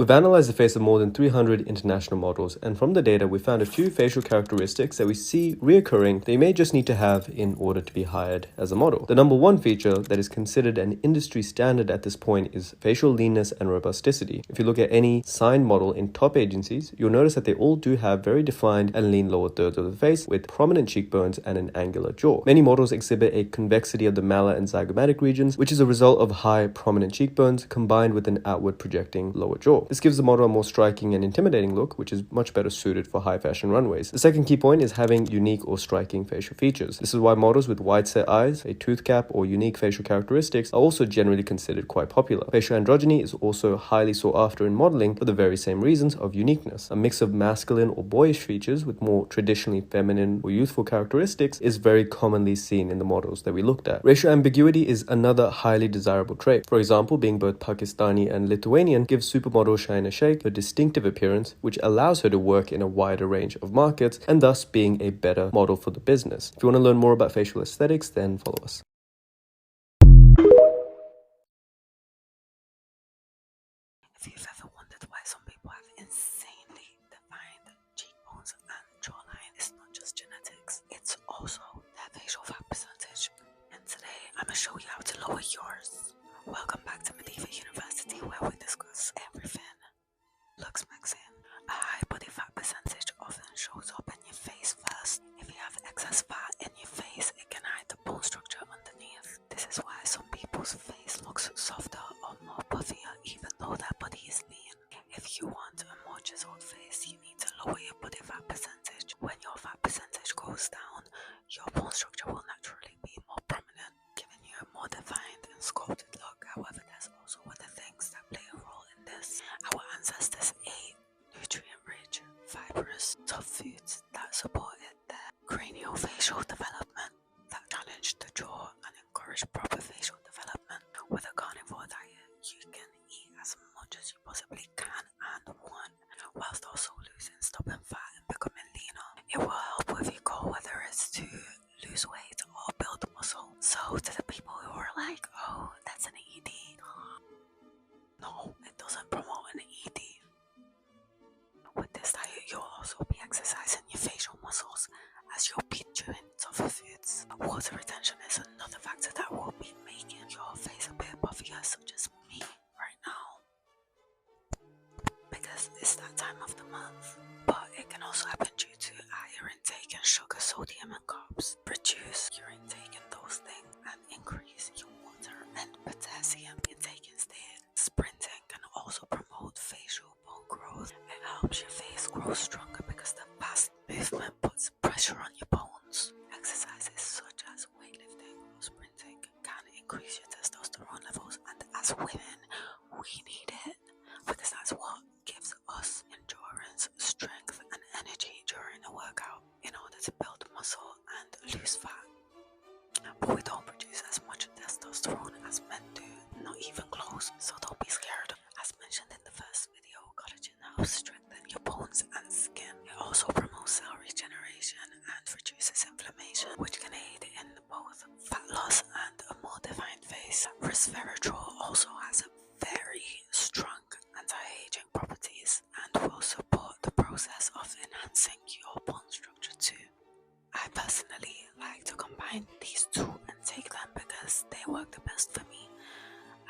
We've analyzed the face of more than 300 international models, and from the data we found a few facial characteristics that we see reoccurring that you may just need to have in order to be hired as a model. The number one feature that is considered an industry standard at this point is facial leanness and robusticity. If you look at any signed model in top agencies, you'll notice that they all do have very defined and lean lower thirds of the face with prominent cheekbones and an angular jaw. Many models exhibit a convexity of the malar and zygomatic regions, which is a result of high prominent cheekbones combined with an outward projecting lower jaw. This gives the model a more striking and intimidating look, which is much better suited for high fashion runways. The second key point is having unique or striking facial features. This is why models with wide set eyes, a tooth cap, or unique facial characteristics are also generally considered quite popular. Facial androgyny is also highly sought after in modeling for the very same reasons of uniqueness. A mix of masculine or boyish features with more traditionally feminine or youthful characteristics is very commonly seen in the models that we looked at. Racial ambiguity is another highly desirable trait. For example, being both Pakistani and Lithuanian gives supermodel Shaina Sheikh a distinctive appearance, which allows her to work in a wider range of markets and thus being a better model for the business. If you want to learn more about facial aesthetics, then follow us. If you've ever wondered why some people have insanely defined cheekbones and jawline, it's not just genetics, it's also their facial fat percentage. And today, I'm going to show you how to lower yours. Welcome back to Medieval University, where we discuss everything. Looksmaxxing. A high body fat percentage often shows up in your face first. If you have excess fat in your face, it can hide the bone structure underneath. This is why some people's face looks softer or more puffier even though their body is lean. If you want a more chiseled face, you need to lower your body fat percentage. When your fat percentage goes down, your bone structure will naturally be more prominent, giving you a more defined and sculpted look. However, there's also other things that play a role in this. Our ancestors ate nutrient-rich, fibrous, tough foods that supported their craniofacial development, that challenged the jaw and encouraged proper facial development. With a carnivore diet, you can eat as much as you possibly can and want, whilst also losing stubborn fat and becoming leaner. It will help with your goal, whether it's to lose weight or build muscle. So to the people who are like, oh, that's an ED. No, it doesn't promote an ED. With this diet, you'll also be exercising your facial muscles as you'll be chewing tougher foods. Water retention is another factor that will be making your face a bit puffier, such as me right now, because it's that time of the month. But it can also happen due to higher intake in sugar, sodium and carbs. Reduce your intake in those things and increase your water and potassium intake instead. Sprinting can also promote facial bone growth. It helps your face grow stronger because the fast movement puts pressure on your bones. Exercises such as weightlifting or sprinting can increase your testosterone levels, and as women, we need it because that's what gives us endurance, strength and energy during a workout in order to build muscle and lose fat. But we don't produce as much testosterone as men do, not even close, so don't be scared. As mentioned in the first video, collagen helps strengthen your bones and skin. It also promotes cell regeneration and reduces inflammation, which can aid in both fat loss and a more defined face. Resveratrol also has a very strong anti-aging properties and will support the process of enhancing your bone structure too. I personally like to combine these two and take them because they work the best for me.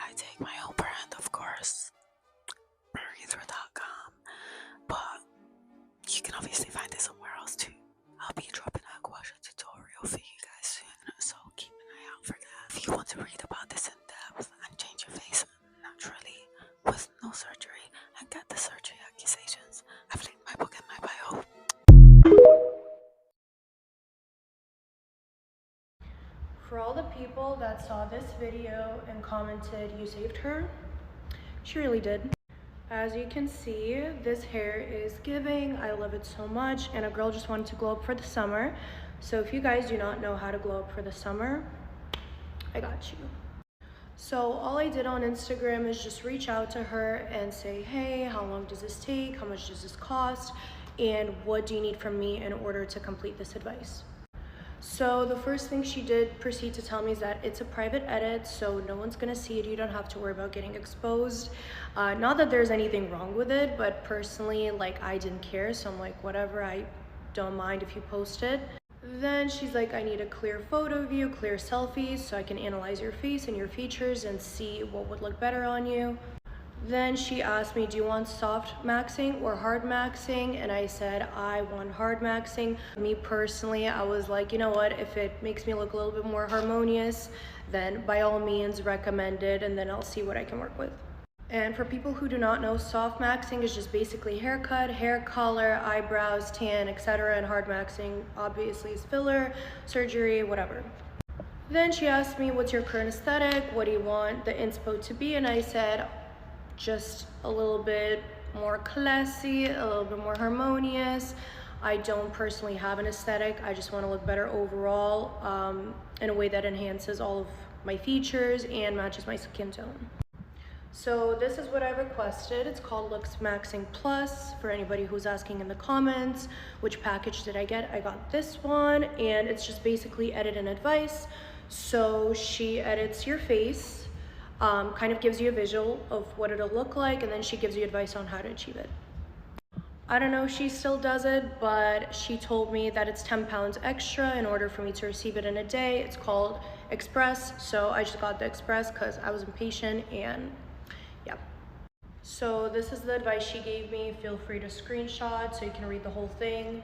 I take my own brand, of course, breather.com, but you can obviously find it somewhere else too. I'll be dropping a gua sha tutorial for you guys soon, so keep an eye out for that. If you want to read about this in depth and change your face naturally with no surgery and get the surgery accusations, I've linked my book in my bio. For all the people that saw this video and commented you saved her, she really did. As you can see, this hair is giving. I love it so much, and a girl just wanted to glow up for the summer. So if you guys do not know how to glow up for the summer, I got you. So all I did on Instagram is just reach out to her and say, hey, how long does this take? How much does this cost? And what do you need from me in order to complete this advice? So the first thing she did proceed to tell me is that it's a private edit, so no one's gonna see it. You don't have to worry about getting exposed. Not that there's anything wrong with it, but personally, like, I didn't care, so I'm like, whatever, I don't mind if you post it. Then she's like, I need a clear photo of you, clear selfies, so I can analyze your face and your features and see what would look better on you. Then she asked me, do you want soft maxing or hard maxing? And I said, I want hard maxing. Me personally, I was like, you know what, if it makes me look a little bit more harmonious, then by all means recommend it, and then I'll see what I can work with. And for people who do not know, soft maxing is just basically haircut, hair color, eyebrows, tan, etc. And hard maxing obviously is filler, surgery, whatever. Then she asked me, what's your current aesthetic? What do you want the inspo to be? And I said, just a little bit more classy, a little bit more harmonious. I don't personally have an aesthetic. I just want to look better overall, in a way that enhances all of my features and matches my skin tone. So this is what I requested. It's called Looksmaxxing Plus. For anybody who's asking in the comments, which package did I get? I got this one, and it's just basically edit and advice. So she edits your face, kind of gives you a visual of what it'll look like, and then she gives you advice on how to achieve it. I don't know if she still does it, but she told me that it's 10 pounds extra in order for me to receive it in a day. It's called Express, so I just got the Express because I was impatient, and yeah. So this is the advice she gave me. Feel free to screenshot so you can read the whole thing.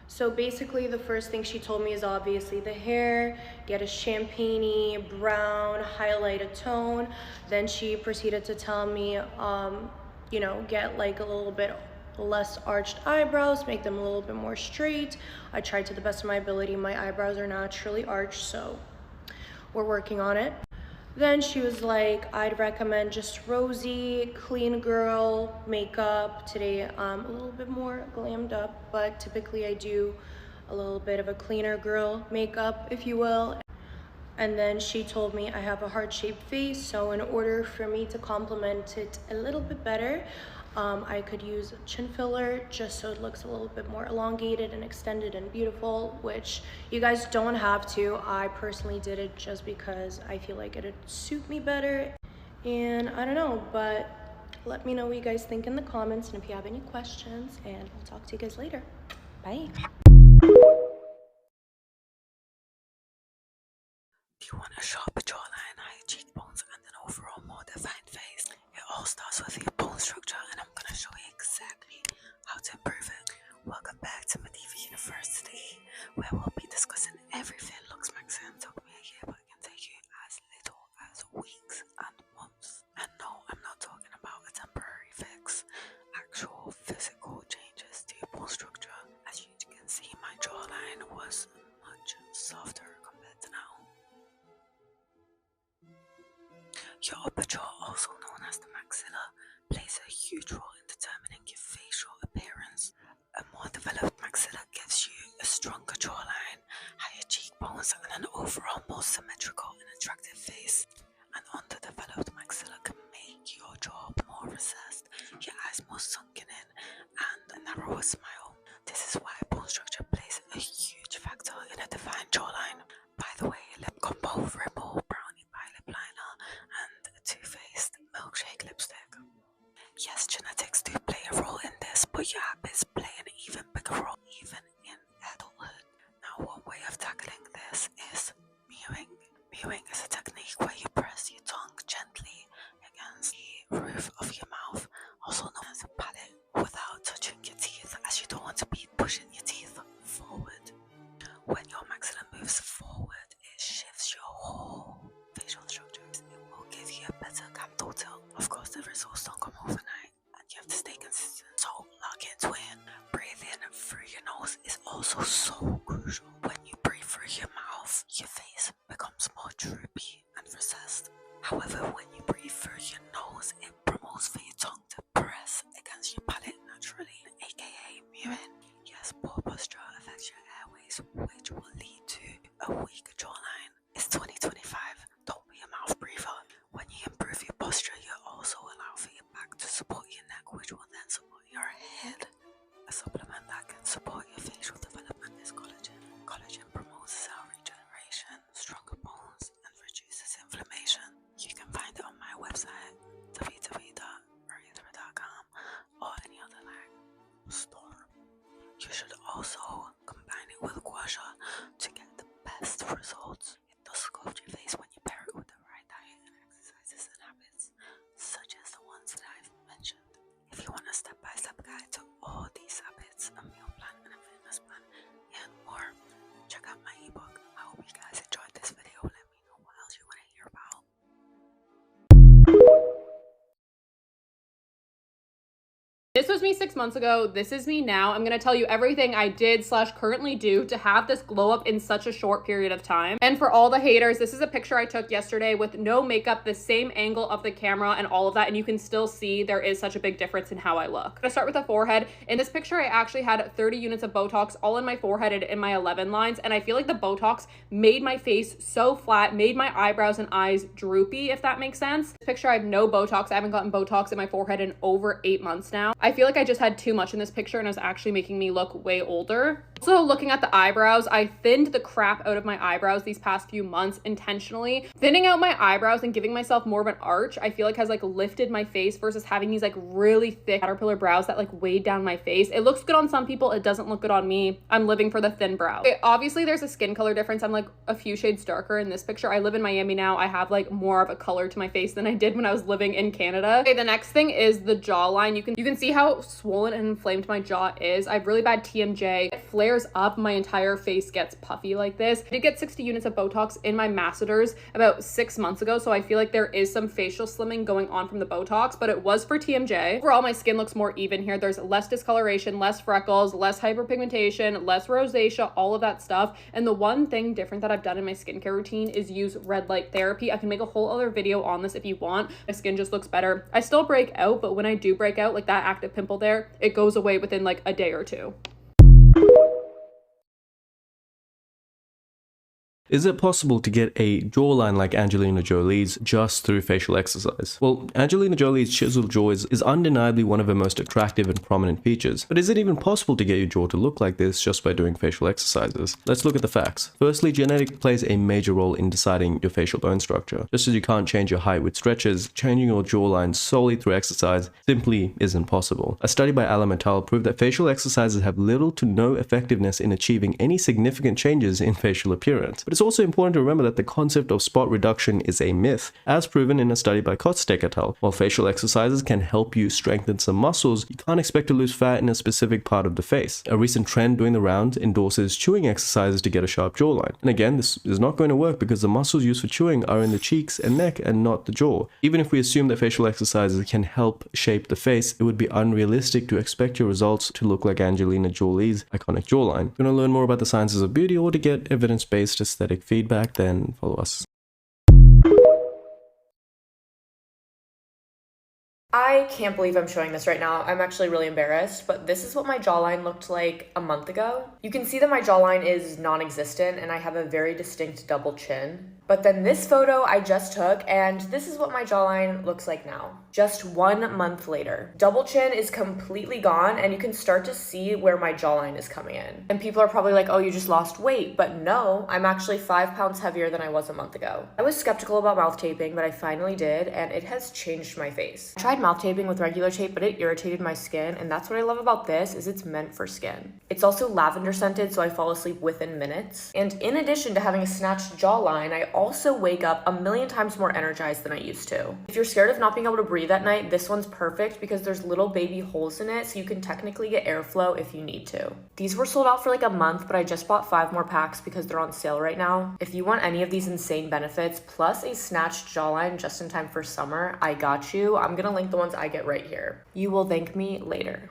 So basically the first thing she told me is obviously the hair, get a champagne-y brown highlighted tone. Then she proceeded to tell me, you know, get like a little bit less arched eyebrows, make them a little bit more straight. I tried to the best of my ability. My eyebrows are naturally arched, so we're working on it. Then she was like, I'd recommend just rosy, clean girl makeup. Today I'm a little bit more glammed up, but typically I do a little bit of a cleaner girl makeup, if you will. And then she told me I have a heart-shaped face, so in order for me to complement it a little bit better, I could use chin filler just so it looks a little bit more elongated and extended and beautiful, which you guys don't have to. I personally did it just because I feel like it'd suit me better. And I don't know, but let me know what you guys think in the comments, and if you have any questions, and I'll talk to you guys later. Bye. Do you want a sharper jawline, higher cheekbones, and an overall more defined face? It all starts with your bone structure, and I'm gonna show you exactly how to improve it. Welcome back to Medieval University, where we'll be discussing everything Looksmaxxing. Took me a year, but it can take you as little as weeks and months. And no, I'm not talking about a temporary fix. Actual physical changes to your bone structure. As you can see, my jawline was much softer compared to now. Your upper jaw, also known as the maxilla, plays a huge role in determining your facial appearance. A more developed maxilla gives you a stronger jawline, higher cheekbones, and an overall more symmetrical and attractive face. An underdeveloped maxilla can make your jaw more recessed, your eyes more sunken in, and a narrower smile. This is why bone structure plays a huge factor in a defined jawline. By the way, lip combo, Rimmel, brownie pie lip liner, and a Too Faced milkshake lipstick. Yes, genetics do play a role in this, but your habits play an even bigger role, even in adulthood. Now, one way of tackling this is mewing. Mewing is a technique where you press your tongue gently against the roof of your mouth, also known as a palate, without touching your teeth, as you don't want to be pushing your teeth forward. When your maxilla moves forward, it shifts your whole facial structure. It will give you a better capital tilt. Of course, the results don't come overnight, and you have to stay consistent, so lock into it. Breathing through your nose is also so crucial. When you breathe through your mouth, your face becomes more droopy and recessed. However, when you breathe through your nose, it promotes for your tongue to press against your palate naturally, aka mewing. Yes, poor posture affects your airways, which will lead to a weaker jawline. It's 2025, don't be a mouth breather. When you improve your posture, you also allow for your back to support your neck, which will then support your head. A supplement that can support your facial development is called also combine it with gua sha to get the best results. It does sculpt your face when you pair it with the right diet and exercises and habits, such as the ones that I've mentioned. If you want a step-by-step guide to all these habits, a meal plan and a fitness plan, and more, check out my ebook. I hope you guys enjoyed this video. Let me know what else you want to hear about. This was me 6 months ago. This is me now. I'm gonna tell you everything I did / currently do to have this glow up in such a short period of time. And for all the haters, this is a picture I took yesterday with no makeup, the same angle of the camera and all of that, and you can still see there is such a big difference in how I look. I'm gonna start with the forehead. In this picture, I actually had 30 units of Botox all in my forehead and in my 11 lines, and I feel like the Botox made my face so flat, made my eyebrows and eyes droopy, if that makes sense. This picture, I have no Botox. I haven't gotten Botox in my forehead in over 8 months now. I feel like I just had too much in this picture and it was actually making me look way older. Also, looking at the eyebrows, I thinned the crap out of my eyebrows these past few months intentionally. Thinning out my eyebrows and giving myself more of an arch, I feel like has like lifted my face versus having these like really thick caterpillar brows that like weighed down my face. It looks good on some people, it doesn't look good on me. I'm living for the thin brow. Okay, obviously there's a skin color difference. I'm like a few shades darker in this picture. I live in Miami now. I have like more of a color to my face than I did when I was living in Canada. Okay, the next thing is the jawline. You can see how swollen and inflamed my jaw is. I have really bad TMJ. It flares up, my entire face gets puffy like this. I did get 60 units of Botox in my masseters about 6 months ago, so I feel like there is some facial slimming going on from the Botox, but it was for TMJ. Overall, my skin looks more even here. There's less discoloration, less freckles, less hyperpigmentation, less rosacea, all of that stuff. And the one thing different that I've done in my skincare routine is use red light therapy. I can make a whole other video on this if you want. My skin just looks better. I still break out, but when I do break out, like that active pimple there, it goes away within like a day or two. Is it possible to get a jawline like Angelina Jolie's just through facial exercise? Well, Angelina Jolie's chiseled jaw is undeniably one of her most attractive and prominent features. But is it even possible to get your jaw to look like this just by doing facial exercises? Let's look at the facts. Firstly, genetics plays a major role in deciding your facial bone structure. Just as you can't change your height with stretches, changing your jawline solely through exercise simply isn't possible. A study by Alametal proved that facial exercises have little to no effectiveness in achieving any significant changes in facial appearance. But it's also important to remember that the concept of spot reduction is a myth, as proven in a study by Kostek et al. While facial exercises can help you strengthen some muscles, you can't expect to lose fat in a specific part of the face. A recent trend doing the rounds endorses chewing exercises to get a sharp jawline. And again, this is not going to work because the muscles used for chewing are in the cheeks and neck and not the jaw. Even if we assume that facial exercises can help shape the face, it would be unrealistic to expect your results to look like Angelina Jolie's iconic jawline. If you want to learn more about the sciences of beauty or to get evidence-based aesthetic feedback, then follow us. I can't believe I'm showing this right now. I'm actually really embarrassed, but this is what my jawline looked like a month ago. You can see that my jawline is non-existent and I have a very distinct double chin. But then this photo I just took, and this is what my jawline looks like now, just 1 month later. Double chin is completely gone, and you can start to see where my jawline is coming in. And people are probably like, oh, you just lost weight. But no, I'm actually 5 pounds heavier than I was a month ago. I was skeptical about mouth taping, but I finally did, and it has changed my face. I tried mouth taping with regular tape, but it irritated my skin, and that's what I love about this, is it's meant for skin. It's also lavender scented, so I fall asleep within minutes. And in addition to having a snatched jawline, I also wake up a million times more energized than I used to. If you're scared of not being able to breathe at night, this one's perfect because there's little baby holes in it, so you can technically get airflow if you need to. These were sold out for like a month, but I just bought 5 more packs because they're on sale right now. If you want any of these insane benefits, plus a snatched jawline just in time for summer, I got you. I'm gonna link the ones I get right here. You will thank me later.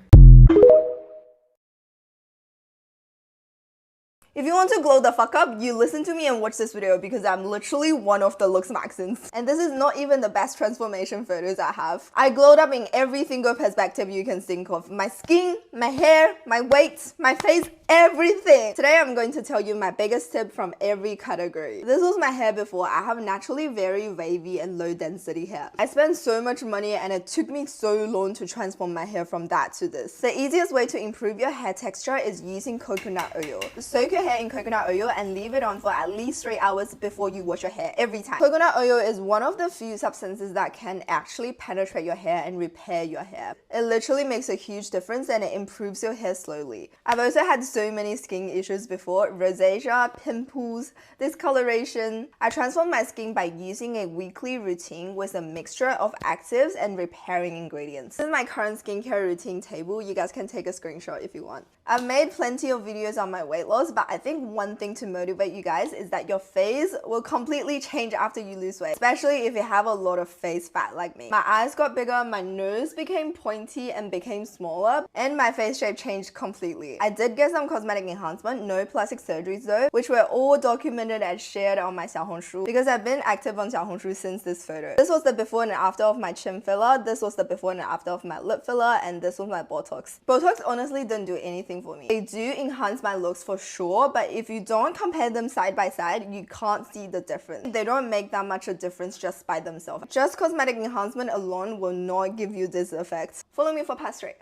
If you want to glow the fuck up, you listen to me and watch this video because I'm literally one of the Looksmaxxings. And this is not even the best transformation photos I have. I glowed up in every single perspective you can think of. My skin, my hair, my weight, my face, everything. Today I'm going to tell you my biggest tip from every category. This was my hair before. I have naturally very wavy and low density hair. I spent so much money and it took me so long to transform my hair from that to this. The easiest way to improve your hair texture is using coconut oil. Soak your hair in coconut oil and leave it on for at least 3 hours before you wash your hair every time. Coconut oil is one of the few substances that can actually penetrate your hair and repair your hair. It literally makes a huge difference and it improves your hair slowly. I've also had so many skin issues before: rosacea, pimples, discoloration. I transformed my skin by using a weekly routine with a mixture of actives and repairing ingredients. This is my current skincare routine table. You guys can take a screenshot if you want. I've made plenty of videos on my weight loss, but I think one thing to motivate you guys is that your face will completely change after you lose weight, especially if you have a lot of face fat like me. My eyes got bigger, my nose became pointy and became smaller, and my face shape changed completely. I did get some cosmetic enhancement, no plastic surgeries though, which were all documented and shared on my Xiaohongshu because I've been active on Xiaohongshu since this photo. This was the before and after of my chin filler, this was the before and after of my lip filler, and this was my Botox. Botox honestly didn't do anything for me. They do enhance my looks for sure, but if you don't compare them side by side, you can't see the difference. They don't make that much a difference just by themselves. Just cosmetic enhancement alone will not give you this effect. Follow me for past straight.